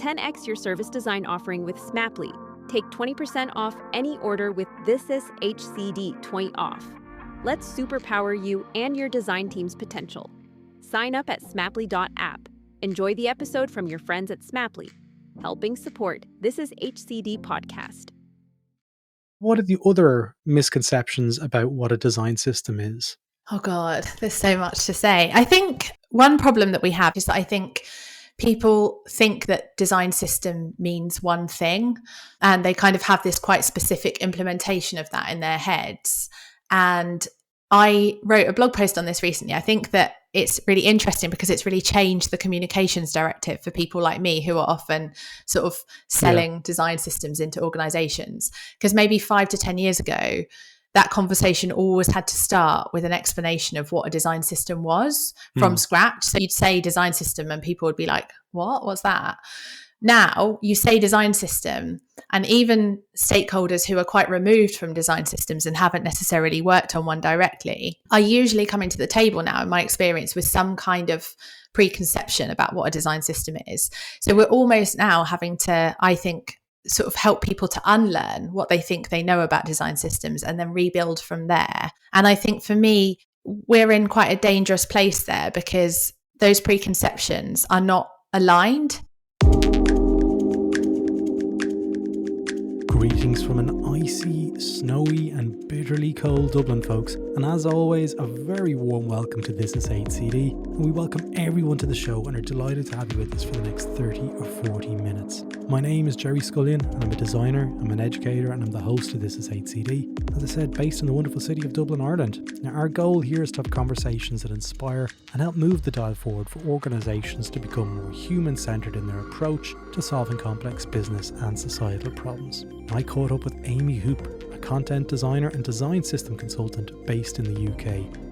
10x your service design offering with Smapply. Take 20% off any order with This Is HCD 20 off. Let's superpower you and your design team's potential. Sign up at smapply.app. Enjoy the episode from your friends at Smapply, helping support This Is HCD podcast. What are the other misconceptions about what a design system is? Oh God, there's so much to say. I think one problem that we have is that I think people think that design system means one thing, and they kind of have this quite specific implementation of that in their heads. And I wrote a blog post on this recently. I think that it's really interesting because it's really changed the communications directive for people like me who are often sort of selling design systems into organizations. Because maybe 5 to 10 years ago, that conversation always had to start with an explanation of what a design system was from scratch. So you'd say design system and people would be like, what? What's that? Now you say design system, and even stakeholders who are quite removed from design systems and haven't necessarily worked on one directly are usually coming to the table now, in my experience, with some kind of preconception about what a design system is. So we're almost now having to, I think, sort of help people to unlearn what they think they know about design systems and then rebuild from there. And I think for me, we're in quite a dangerous place there because those preconceptions are not aligned. Greetings from an icy, snowy and bitterly cold Dublin, folks. And as always, a very warm welcome to This Is HCD. And we welcome everyone to the show and are delighted to have you with us for the next 30 or 40 minutes. My name is Gerry Scullion and I'm a designer, I'm an educator and I'm the host of This Is HCD. As I said, based in the wonderful city of Dublin, Ireland. Now our goal here is to have conversations that inspire and help move the dial forward for organisations to become more human-centred in their approach to solving complex business and societal problems. I caught up with Amy Hupe, a content designer and design system consultant based in the UK.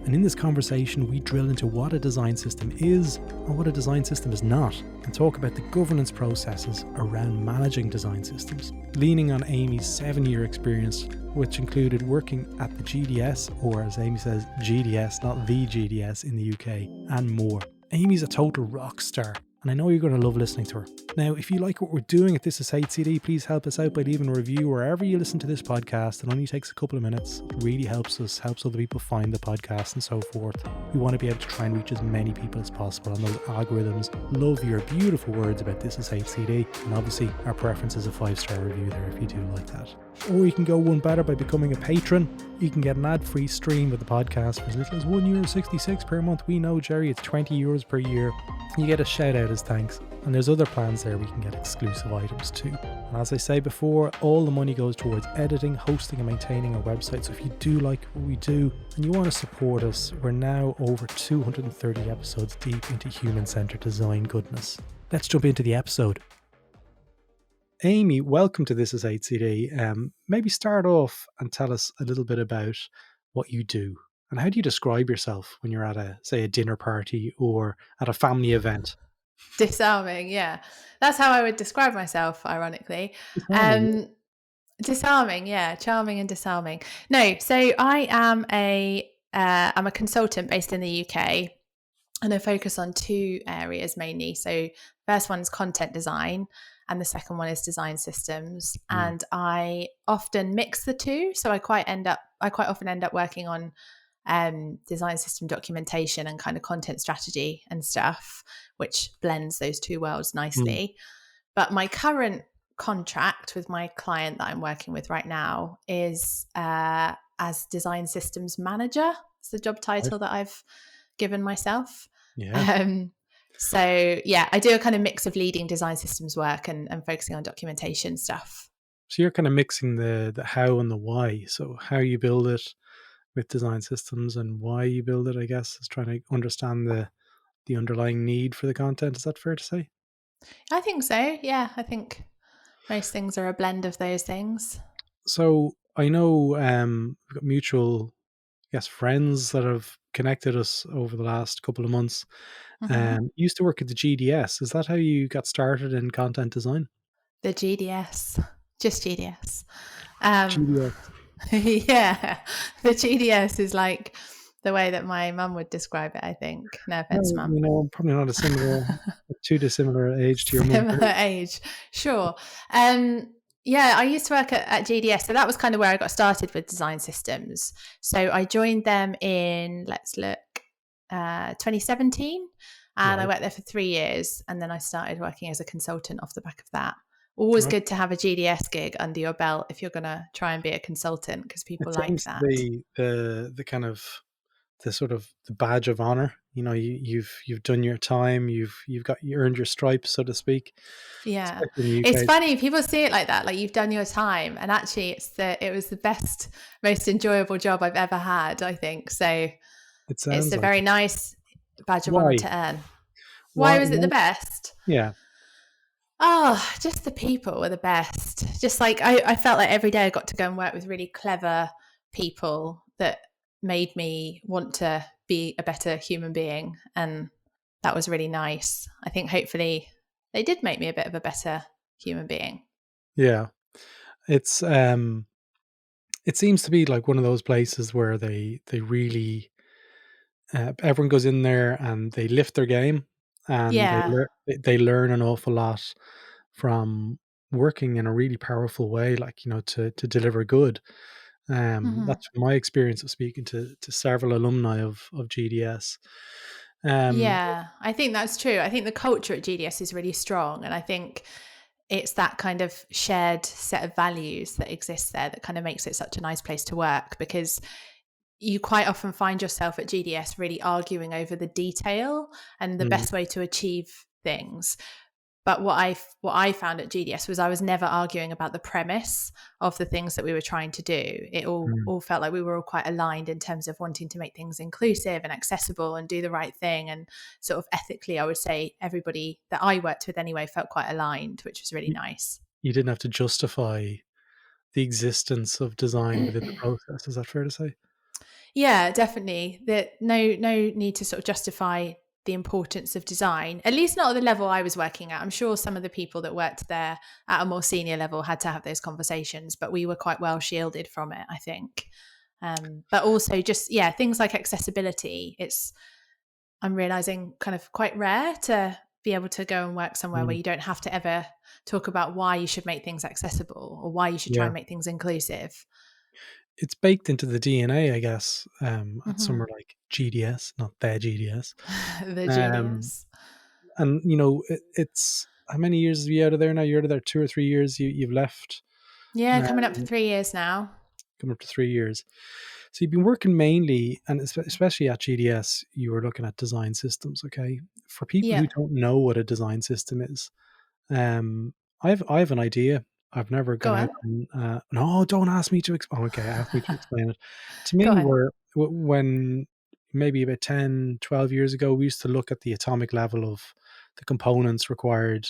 And in this conversation, we drill into what a design system is and what a design system is not, and talk about the governance processes around managing design systems, leaning on Amy's 7-year experience, which included working at the GDS, or as Amy says, GDS, not the GDS in the UK, and more. Amy's a total rock star, and I know you're going to love listening to her. Now, if you like what we're doing at This Is HCD, please help us out by leaving a review wherever you listen to this podcast. It only takes a couple of minutes. It really helps us, helps other people find the podcast and so forth. We want to be able to try and reach as many people as possible, and those algorithms love your beautiful words about This Is HCD. And obviously, our preference is a 5-star review there if you do like that. Or you can go one better by becoming a patron. You can get an ad-free stream of the podcast for as little as €1.66 per month. We know, Gerry, it's €20 per year. You get a shout out as thanks. And there's other plans there we can get exclusive items too. And as I say before, all the money goes towards editing, hosting and maintaining our website. So if you do like what we do and you want to support us, we're now over 230 episodes deep into human-centered design goodness. Let's jump into the episode. Amy, welcome to This Is HCD. Maybe start off and tell us a little bit about what you do. And how do you describe yourself when you're at a dinner party or at a family event? Disarming, yeah. That's how I would describe myself, ironically. Disarming, yeah. Charming and disarming. No, so I am I'm a consultant based in the UK, and I focus on 2 areas mainly. So first one is content design, and the second one is design systems. And I often mix the two. So I quite often end up working on design system documentation and kind of content strategy and stuff, which blends those 2 worlds nicely. But my current contract with my client that I'm working with right now is as design systems manager. It's the job title that I've given myself. So yeah, I do a kind of mix of leading design systems work and focusing on documentation stuff. So you're kind of mixing the how and the why. So how you build it with design systems and why you build it, I guess, is trying to understand the underlying need for the content. Is that fair to say? I think so. Yeah, I think most things are a blend of those things. So I know we've got mutual, friends that have connected us over the last couple of months. You used to work at the GDS. Is that how you got started in content design? The GDS, just GDS. GDS. Yeah, the GDS is like the way that my mum would describe it, I think. No offense, Well, mum. I'm probably not too dissimilar age to your mum. Similar age, sure. Yeah, I used to work at GDS, so that was kind of where I got started with design systems. So I joined them in, let's look, 2017, and I Right. worked there for 3 years, and then I started working as a consultant off the back of that. Always Right. good to have a GDS gig under your belt if you're going to try and be a consultant, because people It like seems to that. be the kind of the sort of the badge of honor. You've done your time. You earned your stripes, so to speak. Yeah. Especially in the It's UK. funny, people see it like that, like you've done your time. And actually it was the best, most enjoyable job I've ever had, I think. So It it's sounds a like very it. nice badge of honor Why? to earn. Why Why? was it the Why? best? Yeah. Oh, just the people were the best. Just like I felt like every day I got to go and work with really clever people that made me want to be a better human being. And that was really nice. I think hopefully they did make me a bit of a better human being. Yeah. It's it seems to be like one of those places where they really everyone goes in there and they lift their game, and Yeah. they learn an awful lot from working in a really powerful way, like to deliver good. Mhm. That's my experience of speaking to several alumni of GDS. Um, Yeah, I think that's true. I think the culture at GDS is really strong. And I think it's that kind of shared set of values that exists there that kind of makes it such a nice place to work, because you quite often find yourself at GDS really arguing over the detail and the mm, best way to achieve things. But what I found at GDS was I was never arguing about the premise of the things that we were trying to do. It mm. all felt like we were all quite aligned in terms of wanting to make things inclusive and accessible and do the right thing. And sort of ethically, I would say everybody that I worked with anyway felt quite aligned, which was really You, nice. you didn't have to justify the existence of design within the process. Is that fair to say? Yeah, definitely. That no need to sort of justify the importance of design, at least not at the level I was working at. I'm sure some of the people that worked there at a more senior level had to have those conversations, but we were quite well shielded from it, I think. But also just, yeah, things like accessibility. I'm realizing kind of quite rare to be able to go and work somewhere where Mm, you don't have to ever talk about why you should make things accessible or why you should try yeah. and make things inclusive. It's baked into the DNA, I guess, at Hmm. somewhere like GDS, not their GDS. The Um, genius. and it's how many years are you out of there now? You're out of there 2 or 3 years. You've left, Yeah, coming up for um, 3 years now. coming up to 3 years. So you've been working mainly, and especially at GDS, you were looking at design systems. Okay, for people Yeah. who don't know what a design system is, um, I have an idea. I've never Go gone out on. and no, don't ask me to explain. Okay, ask me to explain it. To Go me, on. when maybe about 10, 12 years ago, we used to look at the atomic level of the components required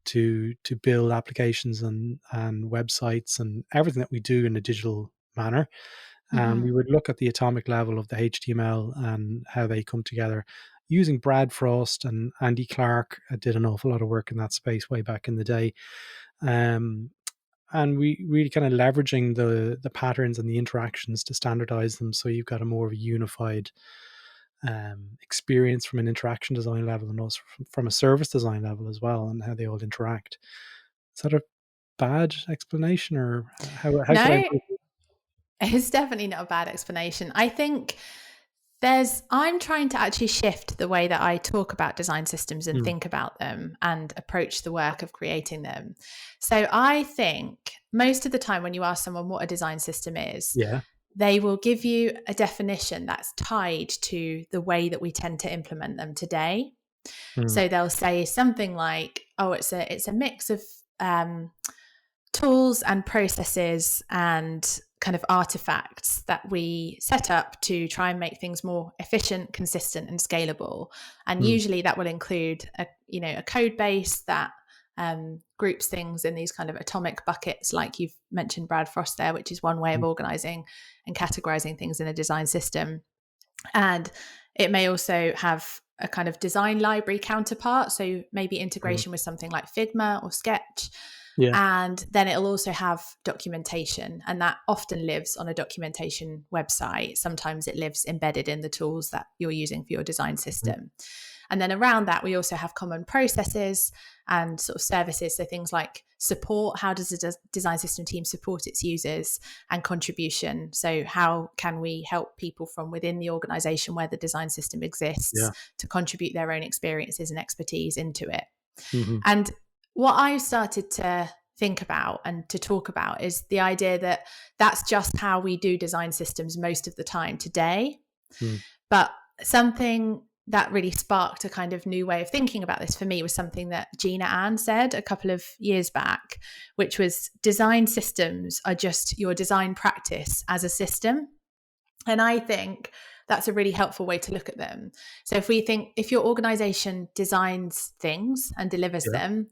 to build applications and websites and everything that we do in a digital manner. And Hmm. we would look at the atomic level of the HTML and how they come together. Using Brad Frost and Andy Clark, I did an awful lot of work in that space way back in the day. Um, and we really kind of leveraging the patterns and the interactions to standardize them, so you've got a more of a unified experience from an interaction design level, and also from a service design level as well, and how they all interact. Is that a bad explanation, or how could I No, improve it? it's definitely not a bad explanation. I think I'm trying to actually shift the way that I talk about design systems and Mm, think about them and approach the work of creating them. So I think most of the time when you ask someone what a design system is, yeah. they will give you a definition that's tied to the way that we tend to implement them today. Mm, So they'll say something like, "Oh, it's a mix of um, tools and processes and kind of artifacts that we set up to try and make things more efficient, consistent, and scalable." And mm, usually that will include a code base that groups things in these kind of atomic buckets, like you've mentioned Brad Frost there, which is one way of mm, organizing and categorizing things in a design system. And it may also have a kind of design library counterpart, so maybe mm, integration with something like Figma or Sketch. Yeah. And then it'll also have documentation, and that often lives on a documentation website. Sometimes it lives embedded in the tools that you're using for your design system. And then around that, we also have common processes and sort of services. So things like support, how does a design system team support its users, and contribution. So how can we help people from within the organization where the design system exists Yeah. to contribute their own experiences and expertise into it. Mm-hmm. And what I've started to think about and to talk about is the idea that that's just how we do design systems most of the time today. But something that really sparked a kind of new way of thinking about this for me was something that Gina Ann said a couple of years back, which was design systems are just your design practice as a system. And I think that's a really helpful way to look at them. So if your organization designs things and delivers them,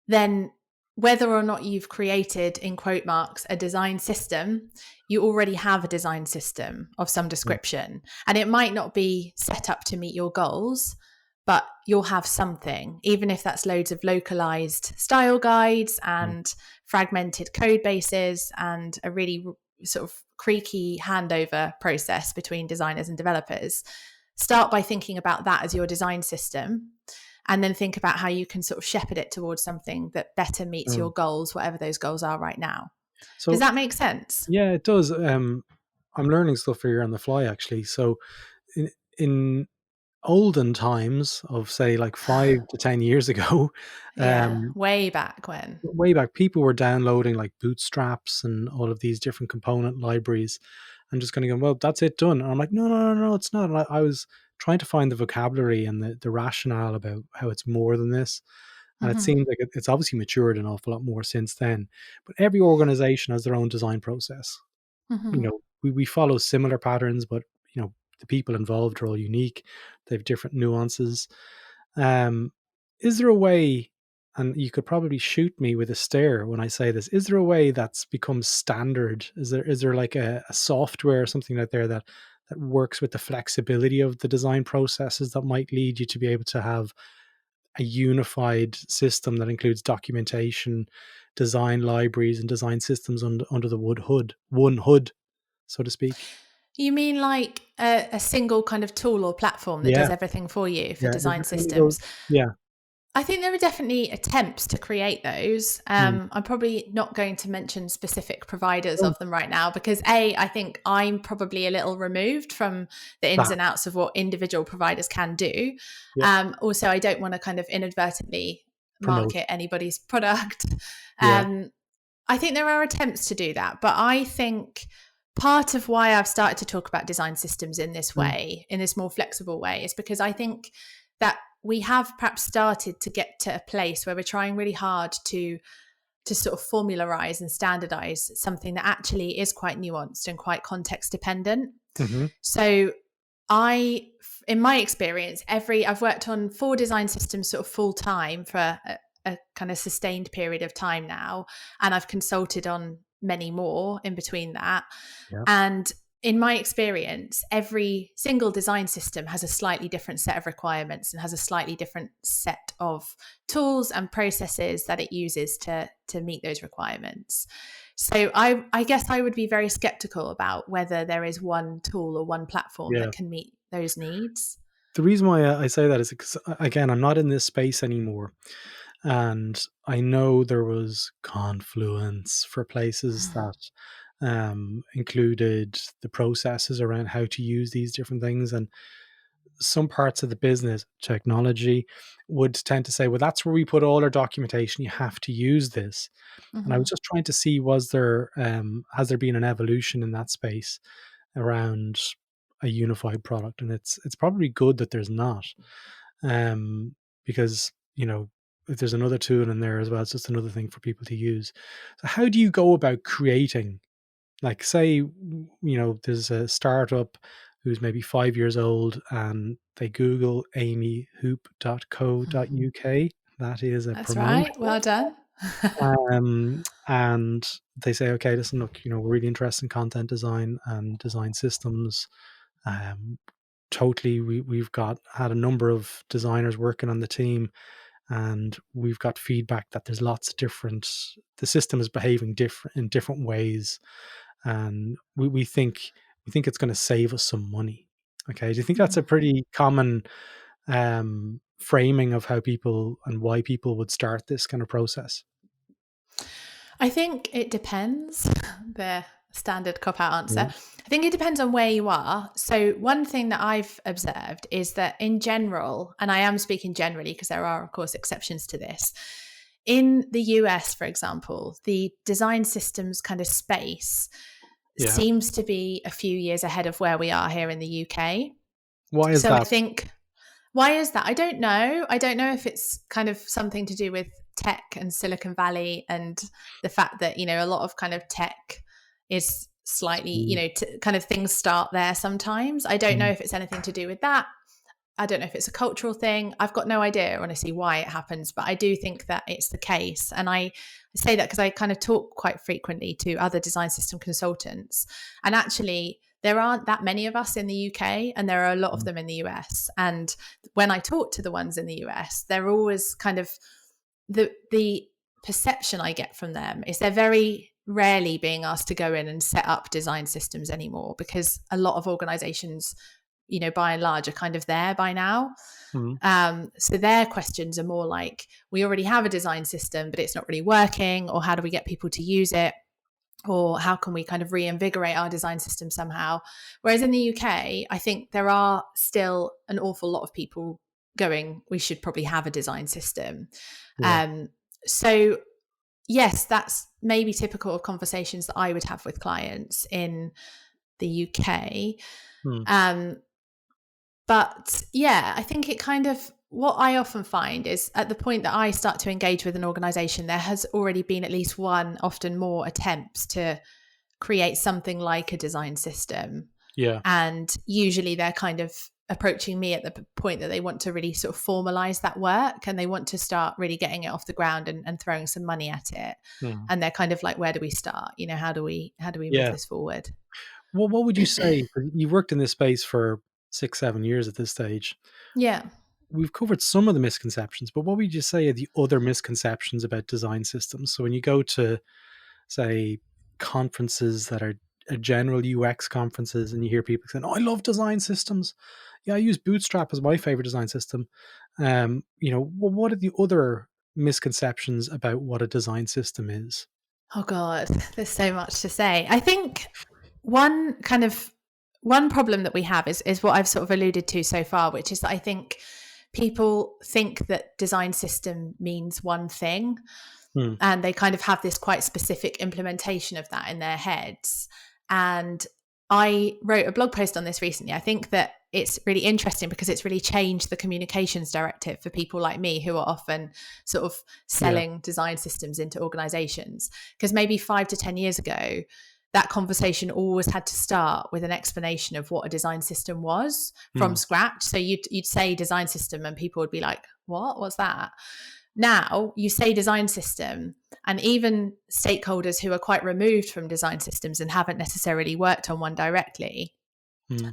then whether or not you've created, in quote marks, a design system, you already have a design system of some description. And it might not be set up to meet your goals, but you'll have something, even if that's loads of localized style guides and fragmented code bases and a really sort of creaky handover process between designers and developers. Start by thinking about that as your design system, and then think about how you can sort of shepherd it towards something that better meets your goals, whatever those goals are right now. So, does that make sense? Yeah, it does. I'm learning stuff here on the fly, actually. So in olden times of, say, like 5 to 10 years ago, way back when. Way back, people were downloading like bootstraps and all of these different component libraries and just kind of going, well, that's it, done. And I'm like, no, it's not. And I was trying to find the vocabulary and the rationale about how it's more than this. And it seems like it's obviously matured an awful lot more since then. But every organization has their own design process. You know, we follow similar patterns, but, you know, the people involved are all unique. They have different nuances. Is there a way, and you could probably shoot me with a stare when I say this, is there a way that's become standard? Is there like a software or something out there that works with the flexibility of the design processes that might lead you to be able to have a unified system that includes documentation, design libraries, and design systems under the one hood, so to speak? You mean like a single kind of tool or platform that does everything for you for design systems? Yeah. I think there are definitely attempts to create those. I'm probably not going to mention specific providers of them right now because I think I'm probably a little removed from the ins and outs of what individual providers can do. Also, I don't want to kind of inadvertently market anybody's product. I think there are attempts to do that, but I think part of why I've started to talk about design systems in this way, in this more flexible way, is because I think that we have perhaps started to get to a place where we're trying really hard to sort of formularize and standardize something that actually is quite nuanced and quite context dependent. So in my experience, I've worked on 4 design systems sort of full time for a kind of sustained period of time now. And I've consulted on many more in between that. And in my experience, every single design system has a slightly different set of requirements and has a slightly different set of tools and processes that it uses to meet those requirements. So I guess I would be very skeptical about whether there is one tool or one platform that can meet those needs. The reason why I say that is because, again, I'm not in this space anymore. And I know there was Confluence for places that included the processes around how to use these different things. And some parts of the business, technology, would tend to say, well, that's where we put all our documentation. You have to use this. And I was just trying to see, has there been an evolution in that space around a unified product? And it's probably good that there's not, because, you know, if there's another tool in there as well, it's just another thing for people to use. So how do you go about creating, like, say, you know, there's a startup who's maybe 5 years old and they Google amyhupe.co.uk. That is a That's promotion. right. Well done. And they say, okay, listen, look, you know, we're really interested in content design and design systems. Totally, we've had a number of designers working on the team, and we've got feedback that there's lots of the system is behaving in different ways, and we think it's going to save us some money. Okay, do you think that's a pretty common framing of how people and why people would start this kind of process? I think it depends. The standard cop-out answer. Yeah. I think it depends on where you are. So one thing that I've observed is that in general, and I am speaking generally because there are, of course, exceptions to this, in the US, for example, the design systems kind of space seems to be a few years ahead of where we are here in the UK. Why is that? I think, why is that? I don't know. I don't know if it's kind of something to do with tech and Silicon Valley and the fact that, a lot of kind of tech is slightly, kind of things start there sometimes. I don't know if it's anything to do with that. I don't know if it's a cultural thing. I've got no idea, honestly, why it happens, but I do think that it's the case. And I say that because I kind of talk quite frequently to other design system consultants. And actually, there aren't that many of us in the UK, and there are a lot of them in the US. And when I talk to the ones in the US, they're always kind of, the perception I get from them is they're very rarely being asked to go in and set up design systems anymore, because a lot of organizations, by and large, are kind of there by now. So their questions are more like, we already have a design system, but it's not really working, or how do we get people to use it? Or how can we kind of reinvigorate our design system somehow? Whereas in the UK, I think there are still an awful lot of people going, we should probably have a design system. So yes, that's maybe typical of conversations that I would have with clients in the UK. But yeah, I think it kind of, what I often find is at the point that I start to engage with an organization, there has already been at least one, often more, attempts to create something like a design system. Yeah. And usually they're kind of approaching me at the point that they want to really sort of formalize that work, and they want to start really getting it off the ground and throwing some money at it. And they're kind of like, where do we start? How do we move this forward? Well, what would you say? You've worked in this space for 6-7 years at this stage. Yeah. We've covered some of the misconceptions, but what would you say are the other misconceptions about design systems? So when you go to, say, conferences that are general UX conferences, and you hear people saying, "Oh, I love design systems. Yeah, I use Bootstrap as my favorite design system." What are the other misconceptions about what a design system is? Oh God, there's so much to say. I think one problem that we have is what I've sort of alluded to so far, which is that I think people think that design system means one thing, and they kind of have this quite specific implementation of that in their heads. And I wrote a blog post on this recently. I think that it's really interesting because it's really changed the communications directive for people like me who are often sort of selling design systems into organizations. Because maybe 5 to 10 years ago, that conversation always had to start with an explanation of what a design system was from scratch. So you'd say design system and people would be like, what's that? Now you say design system, and even stakeholders who are quite removed from design systems and haven't necessarily worked on one directly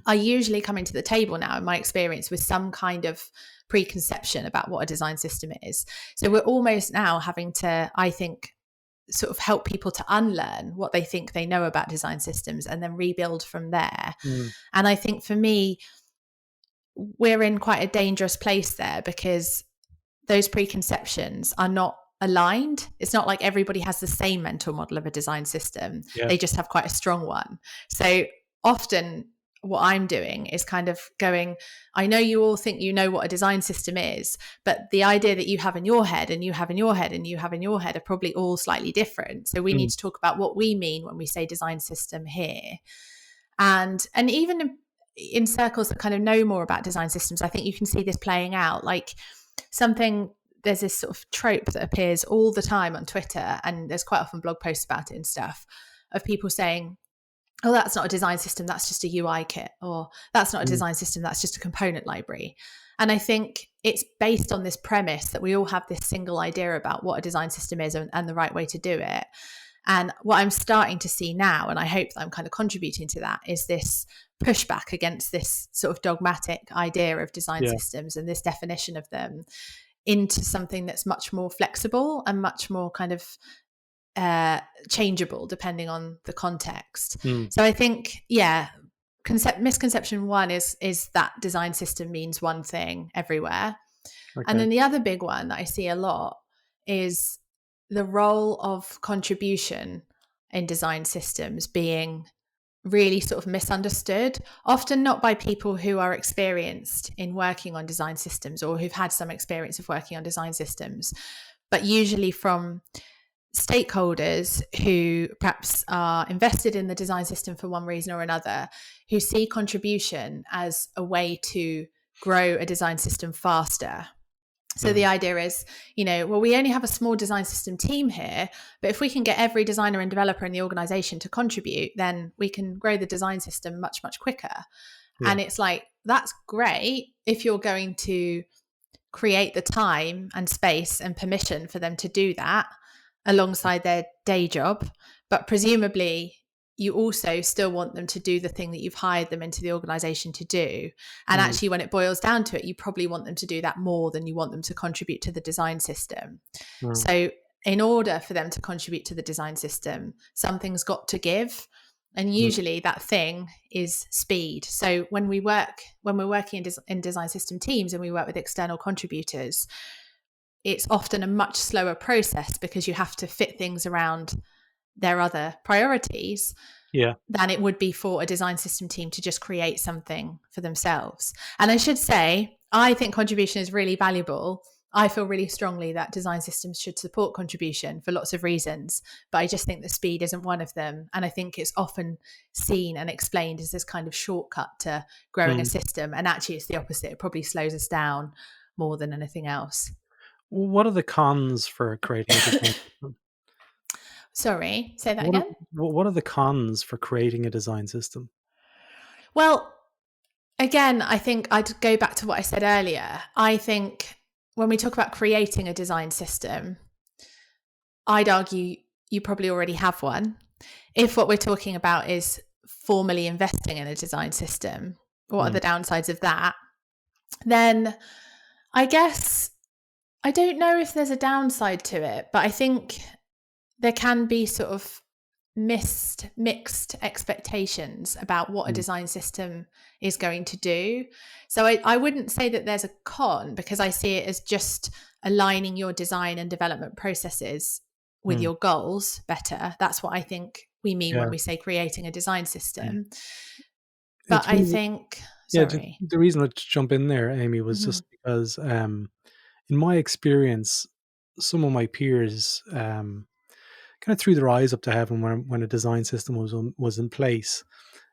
are usually coming to the table now, in my experience, with some kind of preconception about what a design system is. So we're almost now having to, I think, sort of help people to unlearn what they think they know about design systems and then rebuild from there. And I think for me, we're in quite a dangerous place there, because those preconceptions are not aligned. It's not like everybody has the same mental model of a design system. They just have quite a strong one. So often what I'm doing is kind of going, I know you all think you know what a design system is, but the idea that you have in your head and you have in your head and you have in your head are probably all slightly different. So we need to talk about what we mean when we say design system here. And even in circles that kind of know more about design systems, I think you can see this playing out. Like there's this sort of trope that appears all the time on Twitter, and there's quite often blog posts about it and stuff, of people saying, oh, that's not a design system, that's just a UI kit, or that's not a design system, that's just a component library. And I think it's based on this premise that we all have this single idea about what a design system is and the right way to do it. And what I'm starting to see now, and I hope that I'm kind of contributing to that, is this pushback against this sort of dogmatic idea of design systems and this definition of them, into something that's much more flexible and much more kind of changeable depending on the context. So I think, misconception one is that design system means one thing everywhere. Okay. And then the other big one that I see a lot is the role of contribution in design systems being really sort of misunderstood, often not by people who are experienced in working on design systems or who've had some experience of working on design systems, but usually from stakeholders who perhaps are invested in the design system for one reason or another, who see contribution as a way to grow a design system faster. So the idea is, well, we only have a small design system team here, but if we can get every designer and developer in the organization to contribute, then we can grow the design system much, much quicker. Yeah. And it's like, that's great if you're going to create the time and space and permission for them to do that alongside their day job. But presumably you also still want them to do the thing that you've hired them into the organization to do. And actually, when it boils down to it, you probably want them to do that more than you want them to contribute to the design system. So in order for them to contribute to the design system, something's got to give. And usually that thing is speed. So when we're working in design system teams and we work with external contributors, it's often a much slower process because you have to fit things around their other priorities than it would be for a design system team to just create something for themselves. And I should say, I think contribution is really valuable. I feel really strongly that design systems should support contribution for lots of reasons, but I just think the speed isn't one of them. And I think it's often seen and explained as this kind of shortcut to growing a system. And actually it's the opposite. It probably slows us down more than anything else. What are the cons for creating a design system? Sorry, say that again? What are the cons for creating a design system? Well, again, I think I'd go back to what I said earlier. I think when we talk about creating a design system, I'd argue you probably already have one. If what we're talking about is formally investing in a design system, what are the downsides of that? Then I guess I don't know if there's a downside to it, but I think there can be sort of mixed expectations about what a design system is going to do. So I wouldn't say that there's a con, because I see it as just aligning your design and development processes with your goals better. That's what I think we mean when we say creating a design system. But I think, sorry. The reason I jump in there, Amy, was just because in my experience, some of my peers kind of threw their eyes up to heaven when a design system was in place,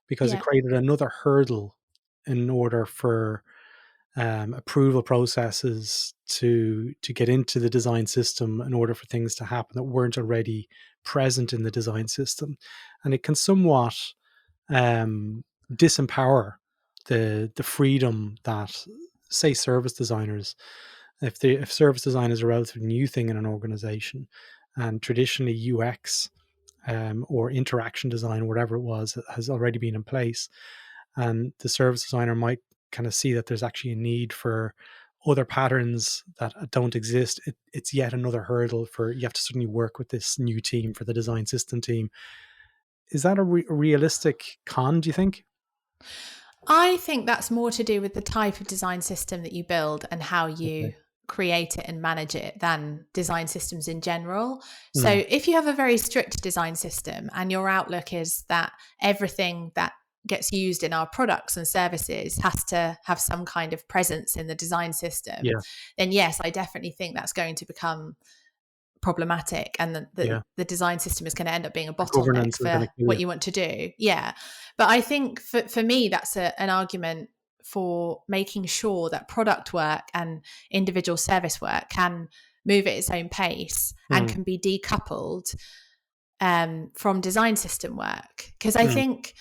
because it created another hurdle in order for approval processes to get into the design system, in order for things to happen that weren't already present in the design system. And it can somewhat disempower the freedom that, say, service designers, if service design is a relatively new thing in an organization, and traditionally UX or interaction design, whatever it was, has already been in place, and the service designer might kind of see that there's actually a need for other patterns that don't exist. It's yet another hurdle for, you have to suddenly work with this new team for the design system team. Is that a realistic con, do you think? I think that's more to do with the type of design system that you build and how you create it and manage it than design systems in general. So if you have a very strict design system and your outlook is that everything that gets used in our products and services has to have some kind of presence in the design system, then yes, I definitely think that's going to become problematic, and the design system is going to end up being a bottleneck for what you want to do. But I think for me, that's an argument for making sure that product work and individual service work can move at its own pace and can be decoupled from design system work. Because I think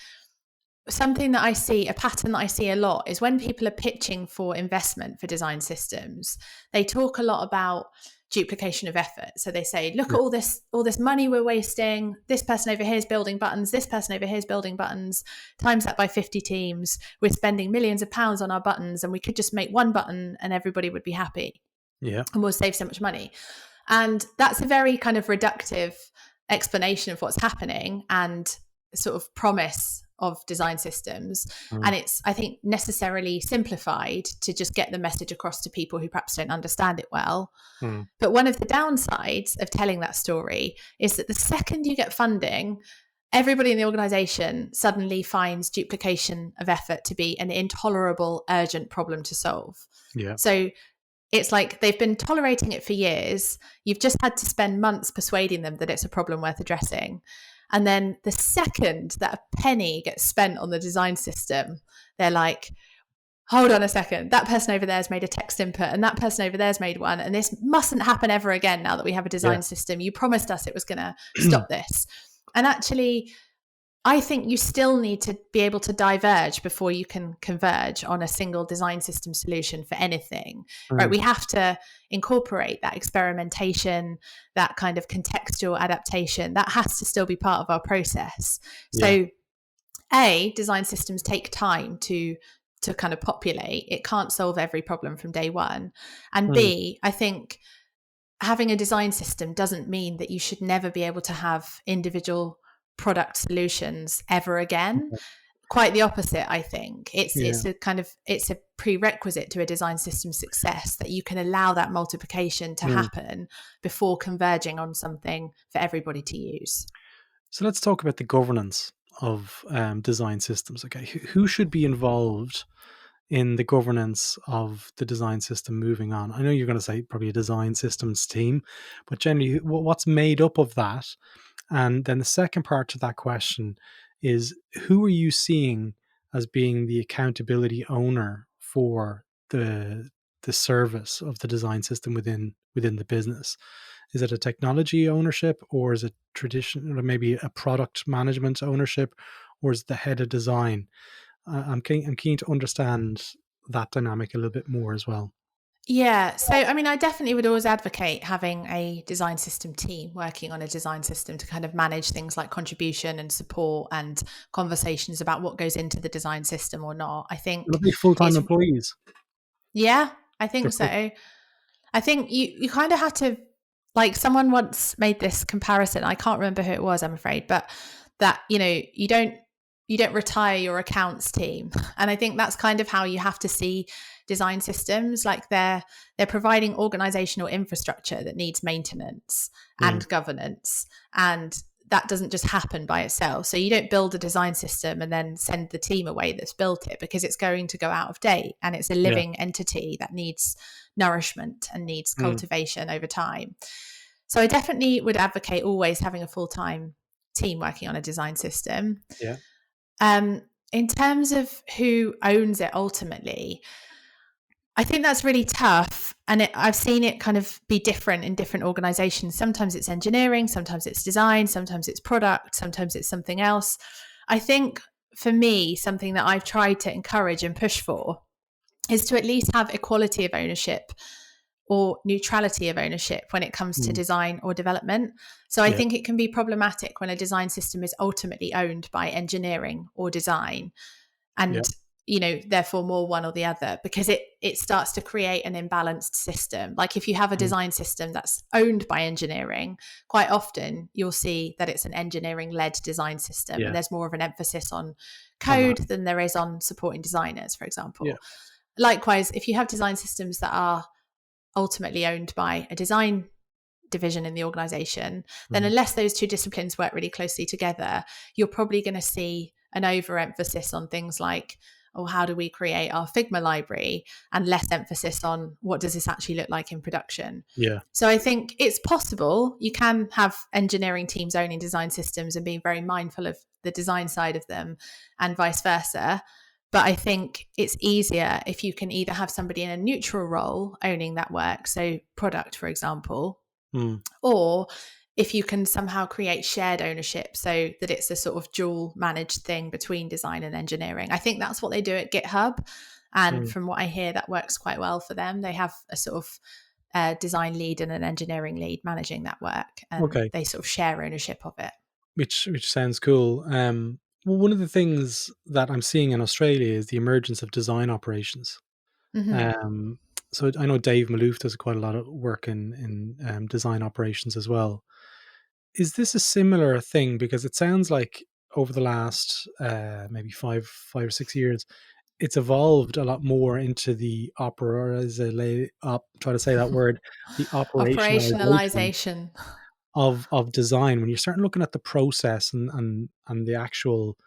something that I see, a pattern that I see a lot, is when people are pitching for investment for design systems, they talk a lot about duplication of effort. So they say, look at all this money we're wasting. This person over here is building buttons. This person over here is building buttons. Times that by 50 teams. We're spending millions of pounds on our buttons, and we could just make one button and everybody would be happy. Yeah. and we'll save so much money. And that's a very kind of reductive explanation of what's happening and sort of promise of design systems. And it's, I think, necessarily simplified to just get the message across to people who perhaps don't understand it well. But one of the downsides of telling that story is that the second you get funding, everybody in the organization suddenly finds duplication of effort to be an intolerable, urgent problem to solve. Yeah. So it's like they've been tolerating it for years. You've just had to spend months persuading them that it's a problem worth addressing. And then the second that a penny gets spent on the design system, they're like, hold on a second, that person over there has made a text input and that person over there's made one. And this mustn't happen ever again now that we have a design system. You promised us it was going to stop this. And actually, I think you still need to be able to diverge before you can converge on a single design system solution for anything, right? We have to incorporate that experimentation, that kind of contextual adaptation. That has to still be part of our process. So design systems take time to kind of populate. It can't solve every problem from day one. And B, I think having a design system doesn't mean that you should never be able to have individual product solutions ever again. Quite the opposite, I think. It's a kind of, it's a prerequisite to a design system success that you can allow that multiplication to happen before converging on something for everybody to use. So let's talk about the governance of design systems. Okay, who should be involved in the governance of the design system moving on? I know you're going to say probably a design systems team, but generally, what's made up of that? And then the second part to that question is, who are you seeing as being the accountability owner for the service of the design system within the business? Is it a technology ownership, or is it traditional, or maybe a product management ownership, or is it the head of design? I'm keen to understand that dynamic a little bit more as well. Yeah. So, I mean, I definitely would always advocate having a design system team working on a design system to kind of manage things like contribution and support and conversations about what goes into the design system or not. I think It'll be full-time employees. Yeah, I think so. I think you kind of have to, like, someone once made this comparison. I can't remember who it was, I'm afraid, but that, you don't retire your accounts team. And I think that's kind of how you have to see design systems. Like they're providing organizational infrastructure that needs maintenance and governance, and that doesn't just happen by itself. So you don't build a design system and then send the team away that's built it, because it's going to go out of date, and it's a living entity that needs nourishment and needs cultivation over time. So I definitely would advocate always having a full-time team working on a design system. Yeah. In terms of who owns it ultimately, I think that's really tough. And I've seen it kind of be different in different organizations. Sometimes it's engineering, sometimes it's design, sometimes it's product, sometimes it's something else. I think for me, something that I've tried to encourage and push for is to at least have equality of ownership or neutrality of ownership when it comes to design or development. So I think it can be problematic when a design system is ultimately owned by engineering or design, and therefore more one or the other, because it starts to create an imbalanced system. Like if you have a design system that's owned by engineering, quite often you'll see that it's an engineering-led design system, and there's more of an emphasis on code than there is on supporting designers, for example. Likewise, if you have design systems that are ultimately owned by a design division in the organization, then unless those two disciplines work really closely together, you're probably going to see an overemphasis on things like, how do we create our Figma library, and less emphasis on what does this actually look like in production. So I think it's possible you can have engineering teams owning design systems and being very mindful of the design side of them, and vice versa. But I think it's easier if you can either have somebody in a neutral role owning that work, so product, for example, or if you can somehow create shared ownership so that it's a sort of dual managed thing between design and engineering. I think that's what they do at GitHub. And from what I hear, that works quite well for them. They have a sort of design lead and an engineering lead managing that work, and they sort of share ownership of it. Which sounds cool. Well, one of the things that I'm seeing in Australia is the emergence of design operations. so I know Dave Malouf does quite a lot of work in design operations as well. Is this a similar thing? Because it sounds like over the last maybe 5 or 6 years, it's evolved a lot more into the try to say that word, the operationalization Operationalization. of design. When you start looking at the process and the actual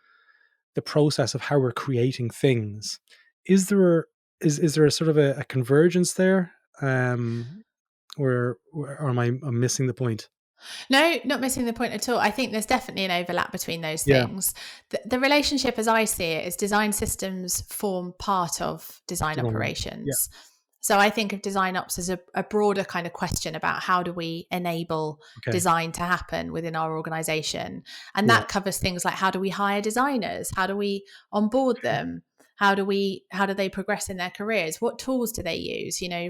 the process of how we're creating things, is there is there a sort of a convergence there, or am I'm missing the point? No, not missing the point at all. I think there's definitely an overlap between those Yeah, things. The relationship, as I see it, is design systems form part of design design. Yeah, operations. So I think of design ops as a broader kind of question about how do we enable okay, design to happen within our organization. And yeah, that covers things like how do we hire designers? How do we onboard them? How do they progress in their careers? What tools do they use? yeah,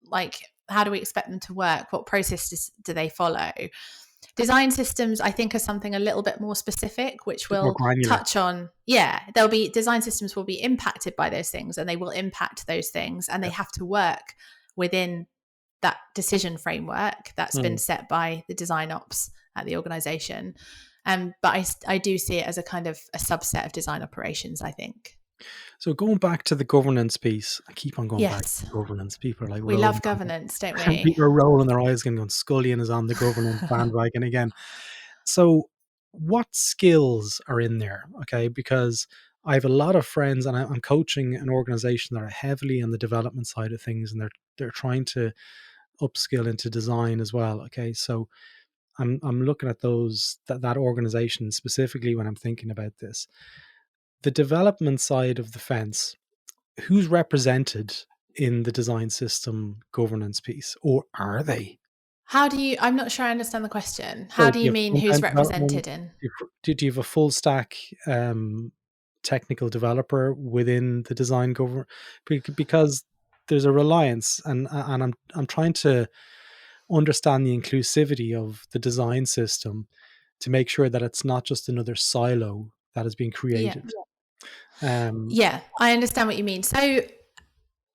Like how do we expect them to work? What processes do they follow? Design systems, I think, are something a little bit more specific, which bit more will granular. touch on, yeah, there'll be design systems will be impacted by those things and they will impact those things and they Yeah. have to work within that decision framework that's been Mm. set by the design ops at the organization. But I do see it as a kind of a subset of design operations, I think. So going back to the governance piece, I keep on going back to Yes. the governance. People are like We rolling love governance, don't we? people are rolling their eyes and going, Scullion is on the governance bandwagon again. So what skills are in there? Okay, because I have a lot of friends and I'm coaching an organization that are heavily on the development side of things, and they're trying to upskill into design as well. Okay, so I'm looking at that organization specifically when I'm thinking about this. The development side of the fence, who's represented in the design system governance piece, or are they? I'm not sure I understand the question. How So do do you you have mean who's front-end development? represented in? Do you have a full stack technical developer within the design government? Because there's a reliance, and I'm trying to understand the inclusivity of the design system to make sure that it's not just another silo that is being Yeah. created. Um, Yeah, I understand what you mean. So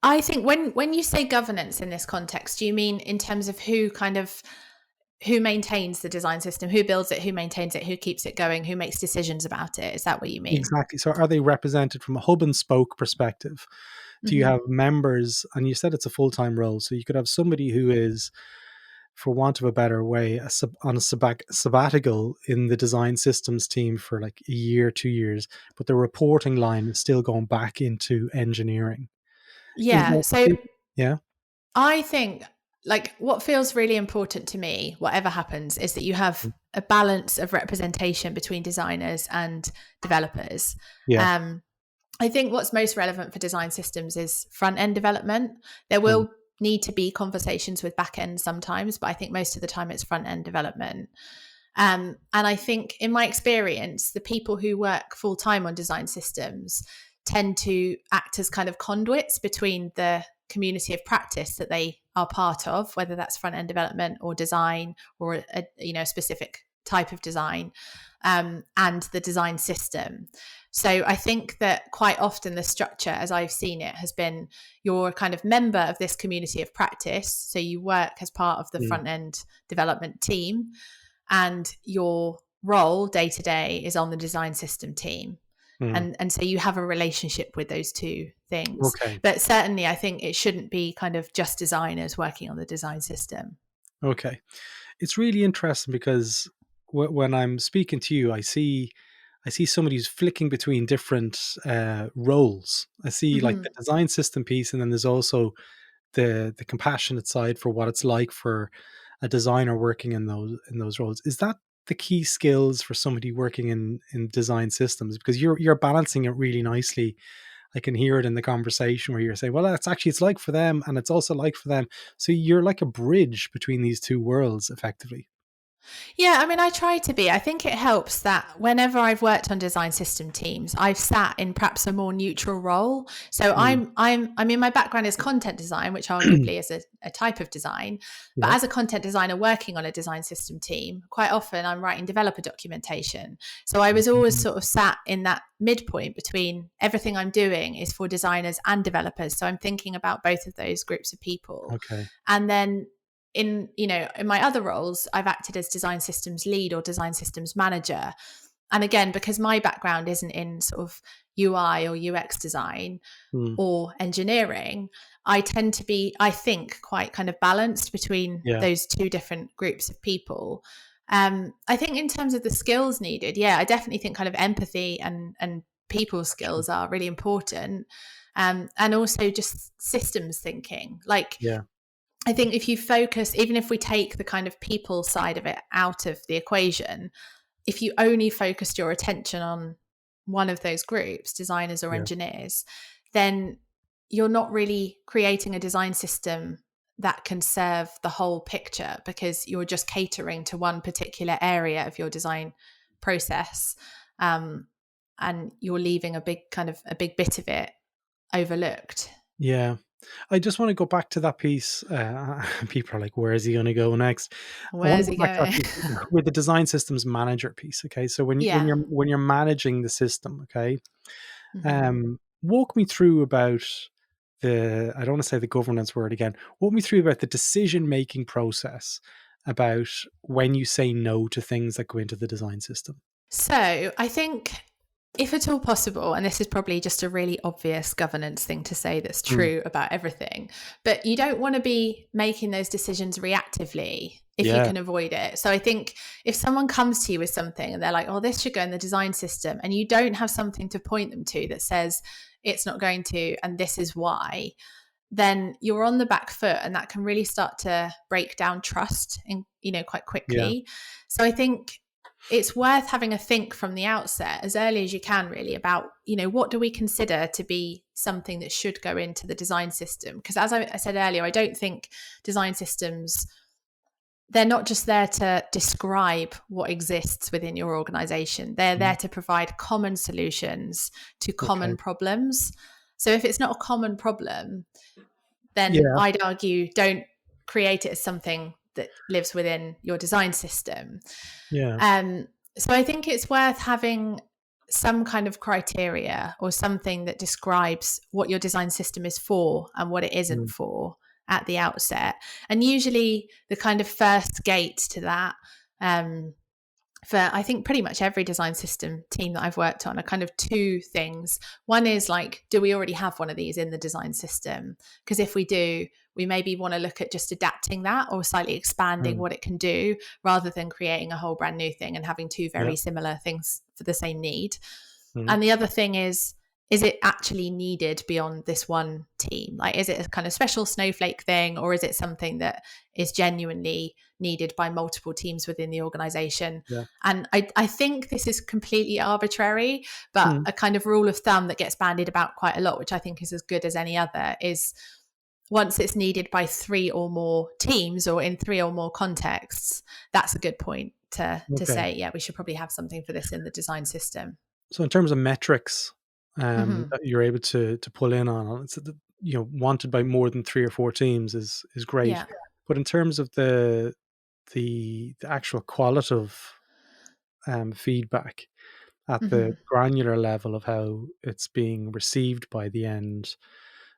I think when you say governance in this context, do you mean in terms of who maintains the design system, who builds it, who maintains it, who keeps it going, who makes decisions about it? Is that what you mean? exactly. So are they represented from a hub and spoke perspective? Do you Hmm. have members? And you said it's a full-time role, so you could have somebody who is, for want of a better way, on a sabbatical in the design systems team for like a year, 2 years, but the reporting line is still going back into engineering. Is Yeah. that, So yeah? I think like what feels really important to me, whatever happens, is that you have Mm. a balance of representation between designers and developers. Yeah. Um, I think what's most relevant for design systems is front end development. There Mm. will need to be conversations with back end sometimes, but I think most of the time it's front end development. And I think in my experience, the people who work full time on design systems tend to act as kind of conduits between the community of practice that they are part of, whether that's front end development or design or a specific type of design, and the design system. So I think that quite often the structure, as I've seen it, has been you're a kind of member of this community of practice. So you work as part of the Mm. front end development team, and your role day to day is on the design system team. Mm. And so you have a relationship with those two things. Okay. But certainly I think it shouldn't be kind of just designers working on the design system. Okay. It's really interesting because when I'm speaking to you, I see somebody who's flicking between different roles. I see like Hmm. the design system piece, and then there's also the compassionate side for what it's like for a designer working in those roles. Is that the key skills for somebody working in design systems? Because you're balancing it really nicely. I can hear it in the conversation where you're saying, well, it's like for them and it's also like for them. So you're like a bridge between these two worlds effectively. Yeah, I mean, I try to be. I think it helps that whenever I've worked on design system teams, I've sat in perhaps a more neutral role. So Mm. I mean, my background is content design, which arguably is a type of design. But Yeah. as a content designer working on a design system team, quite often I'm writing developer documentation. So I was always Mhm. sort of sat in that midpoint between everything I'm doing is for designers and developers. So I'm thinking about both of those groups of people. Okay. And then in my other roles, I've acted as design systems lead or design systems manager. And again, because my background isn't in sort of UI or UX design Mm. or engineering, I tend to be, I think, quite kind of balanced between Yeah. those two different groups of people. I think in terms of the skills needed, yeah, I definitely think kind of empathy and people skills are really important. And also just systems thinking. Like, Yeah. I think if you focus, even if we take the kind of people side of it out of the equation, if you only focused your attention on one of those groups, designers or Yeah. engineers, then you're not really creating a design system that can serve the whole picture, because you're just catering to one particular area of your design process. And you're leaving a big bit of it overlooked. Yeah. I just want to go back to that piece. People are like, where is he going to go next? I want Where's to he go back to that going? piece with the design systems manager piece. Okay. So Yeah. when you're managing the system, okay, Hmm. walk me through about I don't want to say the governance word again. Walk me through about the decision making process about when you say no to things that go into the design system. So I think, if at all possible, and this is probably just a really obvious governance thing to say that's Mm. true about everything, but you don't want to be making those decisions reactively if you Yeah. can avoid it. So I think if someone comes to you with something and they're like, oh, this should go in the design system, and you don't have something to point them to that says it's not going to, and this is why, then you're on the back foot, and that can really start to break down trust in, quite Yeah. quickly. So I think it's worth having a think from the outset, as early as you can, really, about, what do we consider to be something that should go into the design system? Because as I said earlier, I don't think design systems, they're not just there to describe what exists within your organization. They're there Mm. to provide common solutions to Okay. common problems. So if it's not a common problem, then Yeah. I'd argue don't create it as something that lives within your design system. Yeah. Um, so I think it's worth having some kind of criteria or something that describes what your design system is for and what it isn't Mm. for at the outset. And usually the kind of first gate to that, for I think pretty much every design system team that I've worked on, are kind of two things. One is like, do we already have one of these in the design system? Because if we do, we maybe want to look at just adapting that or slightly expanding Mm. what it can do, rather than creating a whole brand new thing and having two Yeah. very similar things for the same need. Mm. And the other thing is it actually needed beyond this one team? Like, is it a kind of special snowflake thing, or is it something that is genuinely needed by multiple teams within the organization? Yeah. And I think this is completely arbitrary, but Mm. a kind of rule of thumb that gets bandied about quite a lot, which I think is as good as any other, is once it's needed by 3 or more teams or in 3 or more contexts, that's a good point to Okay. say, yeah, we should probably have something for this in the design system. So in terms of metrics, Hmm. that you're able to pull in on, it's wanted by more than 3 or 4 teams is great. Yeah. But in terms of the actual qualitative feedback at the Hmm. granular level of how it's being received by the end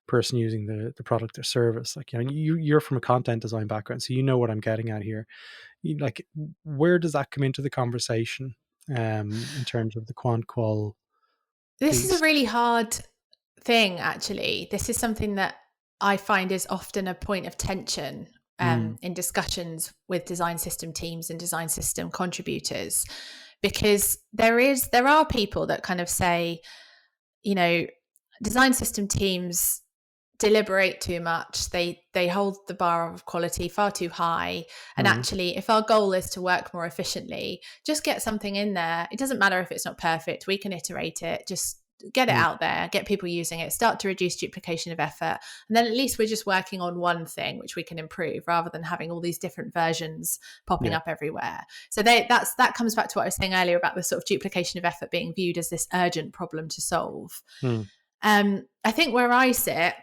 person using the product or service, like you're from a content design background, so you know what I'm getting at here. Like, where does that come into the conversation in terms of the quant qual This is a piece? really hard thing, actually. This is something that I find is often a point of tension Mm. in discussions with design system teams and design system contributors, because there are people that kind of say, you know, design system teams deliberate too much. They hold the bar of quality far too high. And Mm. actually, if our goal is to work more efficiently, just get something in there. It doesn't matter if it's not perfect. We can iterate it. Just get it out there, get people using it, start to reduce duplication of effort. And then at least we're just working on one thing which we can improve rather than having all these different versions popping up everywhere. So that comes back to what I was saying earlier about the sort of duplication of effort being viewed as this urgent problem to solve. I think where I sit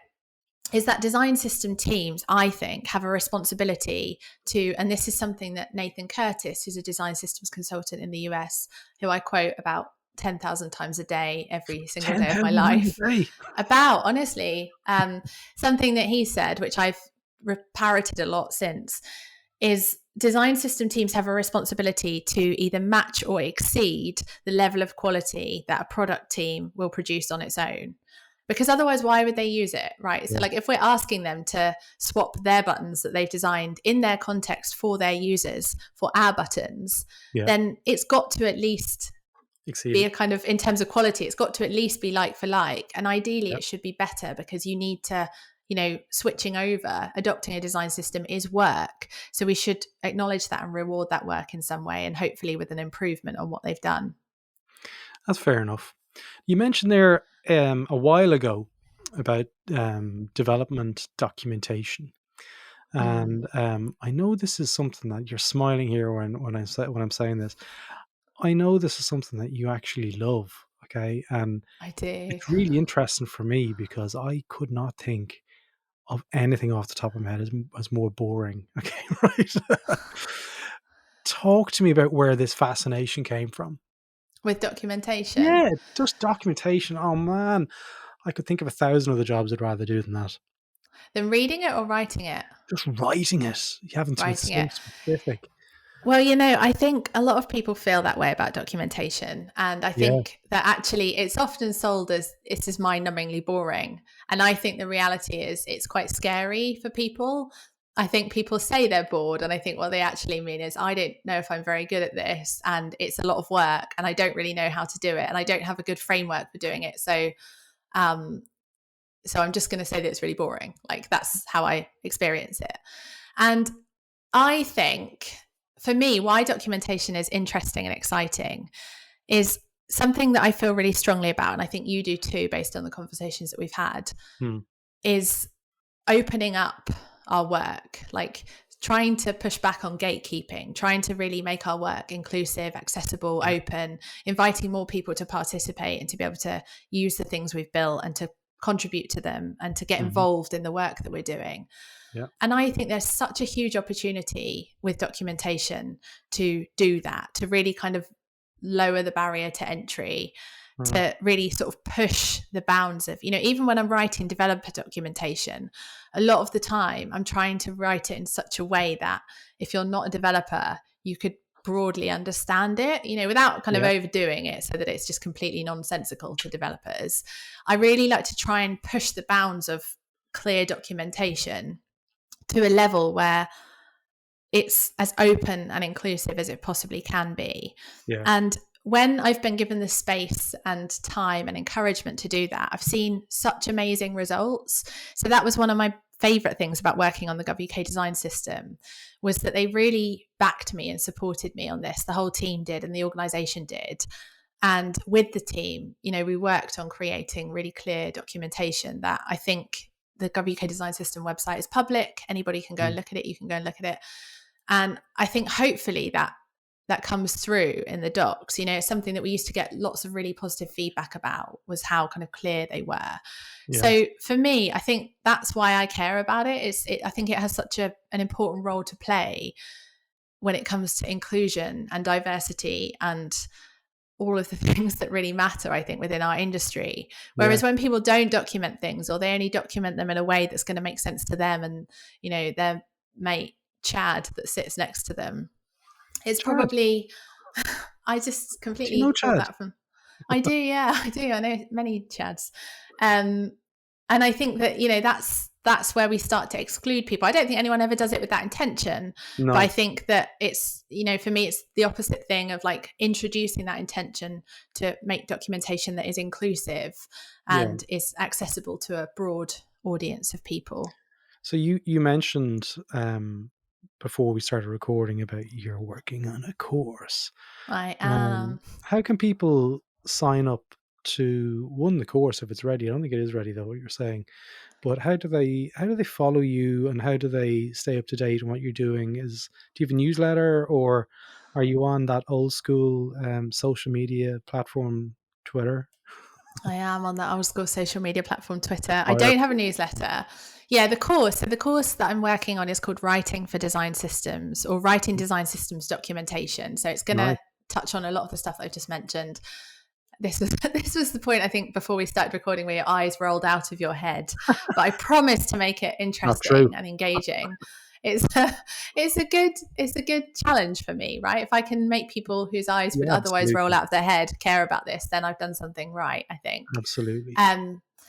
is that design system teams, I think, have a responsibility to, and this is something that Nathan Curtis, who's a design systems consultant in the US, who I quote about 10,000 times a day, every single day of my life, about, honestly, something that he said, which I've parroted a lot since, is design system teams have a responsibility to either match or exceed the level of quality that a product team will produce on its own. Because otherwise, why would they use it, right? So like if we're asking them to swap their buttons that they've designed in their context for their users for our buttons, then it's got to at least be a kind of, in terms of quality, it's got to at least be like for like. And ideally it should be better, because you need to, switching over, adopting a design system is work. So we should acknowledge that and reward that work in some way, and hopefully with an improvement on what they've done. That's fair enough. You mentioned there a while ago about development documentation, and I know this is something that you're smiling here when I'm saying this. I know this is something that you actually love, okay? And I do. It's really interesting for me because I could not think of anything off the top of my head as more boring. Okay, right? Talk to me about where this fascination came from. With documentation? Yeah, just documentation. Oh man, I could think of 1,000 other jobs I'd rather do than that. Than reading it or writing it? Just writing it. You haven't been so specific. Well, I think a lot of people feel that way about documentation. And I think that actually it's often sold as this is mind-numbingly boring. And I think the reality is it's quite scary for people. I think people say they're bored, and I think what they actually mean is I don't know if I'm very good at this, and it's a lot of work, and I don't really know how to do it, and I don't have a good framework for doing it. So I'm just going to say that it's really boring. Like, that's how I experience it. And I think for me, why documentation is interesting and exciting is something that I feel really strongly about, and I think you do too, based on the conversations that we've had, is opening up our work, like trying to push back on gatekeeping, trying to really make our work inclusive, accessible, open, inviting more people to participate and to be able to use the things we've built and to contribute to them and to get involved in the work that we're doing. Yeah. And I think there's such a huge opportunity with documentation to do that, to really kind of lower the barrier to entry, to really sort of push the bounds of, even when I'm writing developer documentation, a lot of the time I'm trying to write it in such a way that if you're not a developer, you could broadly understand it, without kind of overdoing it so that it's just completely nonsensical to developers. I really like to try and push the bounds of clear documentation to a level where it's as open and inclusive as it possibly can be. Yeah. And when I've been given the space and time and encouragement to do that, I've seen such amazing results. So that was one of my favorite things about working on the GovUK design system, was that they really backed me and supported me on this. The whole team did, and the organization did. And with the team, we worked on creating really clear documentation that I think the GovUK design system website is public. Anybody can go and look at it. You can go and look at it. And I think hopefully that comes through in the docs. It's something that we used to get lots of really positive feedback about, was how kind of clear they were. Yeah. So for me, I think that's why I care about it. I think it has such an important role to play when it comes to inclusion and diversity and all of the things that really matter, I think, within our industry. Whereas when people don't document things, or they only document them in a way that's going to make sense to them and, their mate Chad that sits next to them, it's probably, I just completely pulled that from. I do, yeah, I do. I know many Chads. And I think that, that's where we start to exclude people. I don't think anyone ever does it with that intention. No. But I think that it's, for me, it's the opposite thing of like introducing that intention to make documentation that is inclusive and is accessible to a broad audience of people. So you mentioned before we started recording about you're working on a course. I am. How can people sign up to the course if it's ready? I don't think it is ready though, what you're saying. But how do they follow you, and how do they stay up to date on what you're doing? Do you have a newsletter, or are you on that old school social media platform, Twitter? I am on that old school social media platform, Twitter. I Fire. don't have a newsletter. Yeah, the course. So the course that I'm working on is called Writing for Design Systems, or Writing Design Systems Documentation. So it's going Nice. to touch on a lot of the stuff that I've just mentioned. This was the point, I think, before we started recording, where your eyes rolled out of your head. But I promised to make it interesting and engaging. It's a good challenge for me, right? If I can make people whose eyes would otherwise roll out of their head care about this, then I've done something right, I think. Absolutely.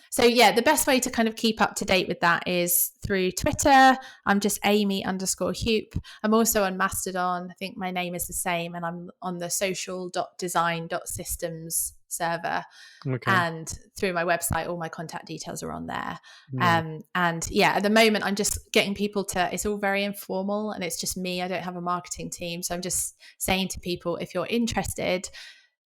So yeah, the best way to kind of keep up to date with that is through Twitter. I'm just Amy_Hupe. I'm also on Mastodon. I think my name is the same, and I'm on the social.design.systems server. Okay. And through my website, all my contact details are on there. And yeah, at the moment, I'm just getting people it's all very informal, and it's just me. I don't have a marketing team. So I'm just saying to people, if you're interested,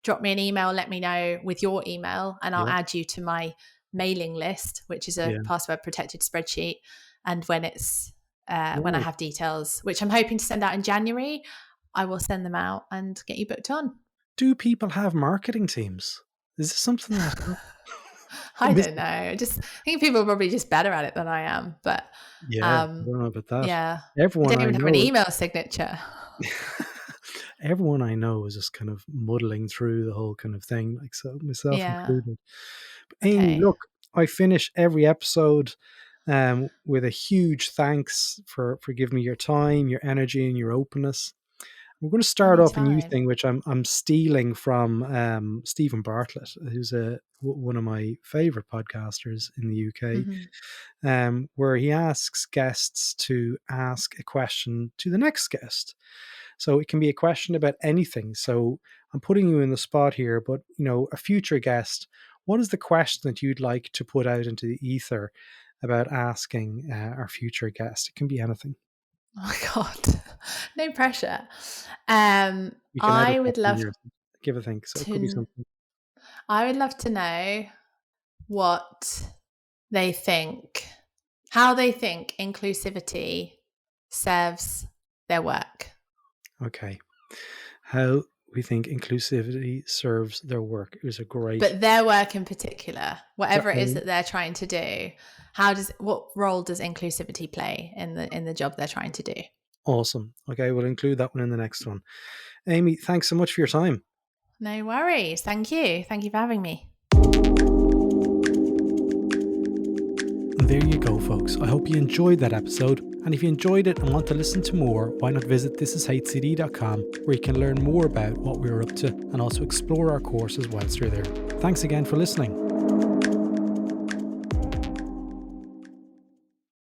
drop me an email, let me know with your email, and I'll add you to my mailing list, which is a password protected spreadsheet. And when when I have details, which I'm hoping to send out in January, I will send them out and get you booked on. Do people have marketing teams? Is this something that I don't know. I think people are probably just better at it than I am. But I don't know about that. Yeah, everyone I don't even have an email signature. Everyone I know is just kind of muddling through the whole kind of thing, like so, myself included. But Amy, look, I finish every episode with a huge thanks for giving me your time, your energy, and your openness. We're going to start off a new thing, which I'm stealing from Stephen Bartlett, who's one of my favorite podcasters in the UK, where he asks guests to ask a question to the next guest. So it can be a question about anything. So I'm putting you in the spot here, but a future guest, what is the question that you'd like to put out into the ether about asking our future guest? It can be anything. Oh my God, no pressure. I would love give a think. So it could be something. I would love to know how they think inclusivity serves their work. Okay. How we think inclusivity serves their work. It was a great... But their work in particular, whatever it is that they're trying to do, what role does inclusivity play in the job they're trying to do? Awesome. Okay, we'll include that one in the next one. Amy, thanks so much for your time. No worries. Thank you. Thank you for having me. And there you go, folks. I hope you enjoyed that episode. And if you enjoyed it and want to listen to more, why not visit thisishcd.com, where you can learn more about what we're up to and also explore our courses whilst you're there. Thanks again for listening.